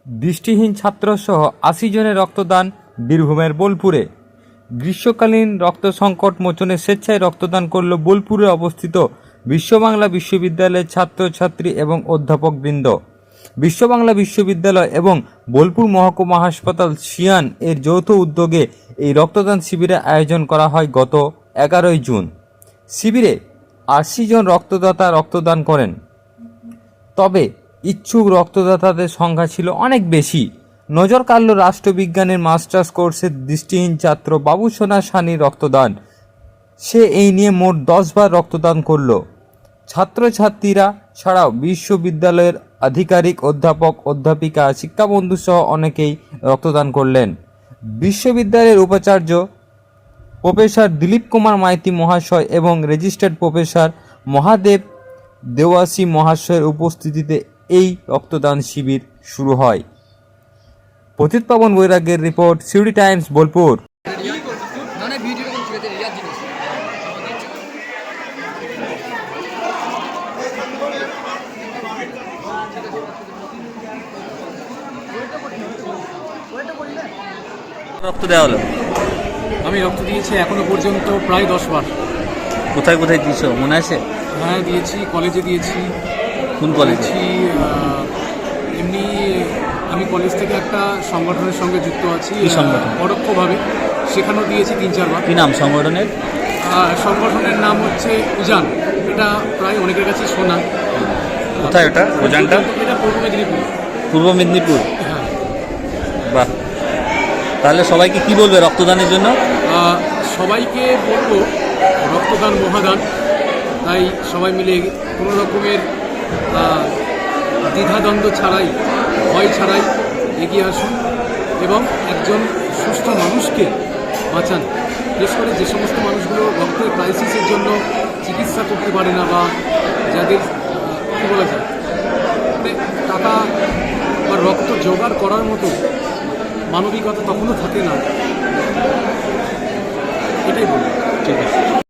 দৃষ্টিহীন ছাত্রসহ ৮০ জনের রক্তদান বীরভূমের বোলপুরে। গ্রীষ্মকালীন রক্ত সংকট মোচনে স্বেচ্ছায় রক্তদান করল বোলপুরে অবস্থিত বিশ্ববাংলা বিশ্ববিদ্যালয়ের ছাত্রছাত্রী এবং অধ্যাপকবৃন্দ। বিশ্ববাংলা বিশ্ববিদ্যালয় এবং বোলপুর মহকুমা হাসপাতাল সিয়ান এর যৌথ উদ্যোগে এই রক্তদান শিবিরের আয়োজন করা হয় গত 11 জুন। শিবিরে ৮০ জন রক্তদাতা রক্তদান করেন, তবে ইচ্ছুক রক্তদাতাদের সংখ্যা ছিল অনেক বেশি। নজর কাড়ল রাষ্ট্রবিজ্ঞানের মাস্টার্স কোর্সের দৃষ্টিহীন ছাত্র বাবুসোনা সানির রক্তদান। সে এই নিয়ে মোট 10 বার রক্তদান করল। ছাত্রছাত্রীরা ছাড়াও বিশ্ববিদ্যালয়ের আধিকারিক, অধ্যাপক, অধ্যাপিকা, শিক্ষাবন্ধু সহ অনেকেই রক্তদান করলেন। বিশ্ববিদ্যালয়ের উপাচার্য প্রফেসর দিলীপ কুমার মাইতি মহাশয় এবং রেজিস্টার্ড প্রফেসর মহাদেব দেওয়াসী মহাশয়ের উপস্থিতিতে এই রক্তদান শিবির শুরু হয়। পতিত পাবন বৈরাগ্যের রিপোর্ট, সিউড়ি টাইমস, বোলপুর। রক্ত দেওয়া হলো? আমি রক্ত দিয়েছি এখনো পর্যন্ত প্রায় 10 বার। কোথায় কোথায় দিয়েছো মনে আছে? হ্যাঁ দিয়েছি, কলেজে দিয়েছি। কোন কলেজে? এমনি আমি কলেজ থেকে একটা সংগঠনের সঙ্গে যুক্ত আছি। কি সংগঠন? পরোক্ষভাবে সেখানেও দিয়েছি 3-4 বার। কি নাম সংগঠনের? সংগঠনের নাম হচ্ছে উজান। এটা প্রায় অনেকের কাছে শোনা। কোথায় ওটা উজানটা? এটা পূর্ব মেদিনীপুর। পূর্ব মেদিনীপুর। হ্যাঁ। বাহ, তাহলে সবাইকে কি বলবে রক্তদানের জন্য? সবাইকে বলবো রক্তদান মহাদান। তাই সবাই মিলে কোনো রকমের দ্বিধাদ্বন্দ্ব ছাড়াই, ভয় ছাড়াই এগিয়ে আসুন এবং একজন সুস্থ মানুষকে বাঁচান। বিশেষ করে যে সমস্ত মানুষগুলো রক্তের ক্রাইসিসের জন্য চিকিৎসা করতে পারে না, বা যাদের কী বলা যায়, মানে টাকা বা রক্ত জোগাড় করার মতো মানবিকতা তখনও থাকে না, এটাই বলবো। ঠিক আছে।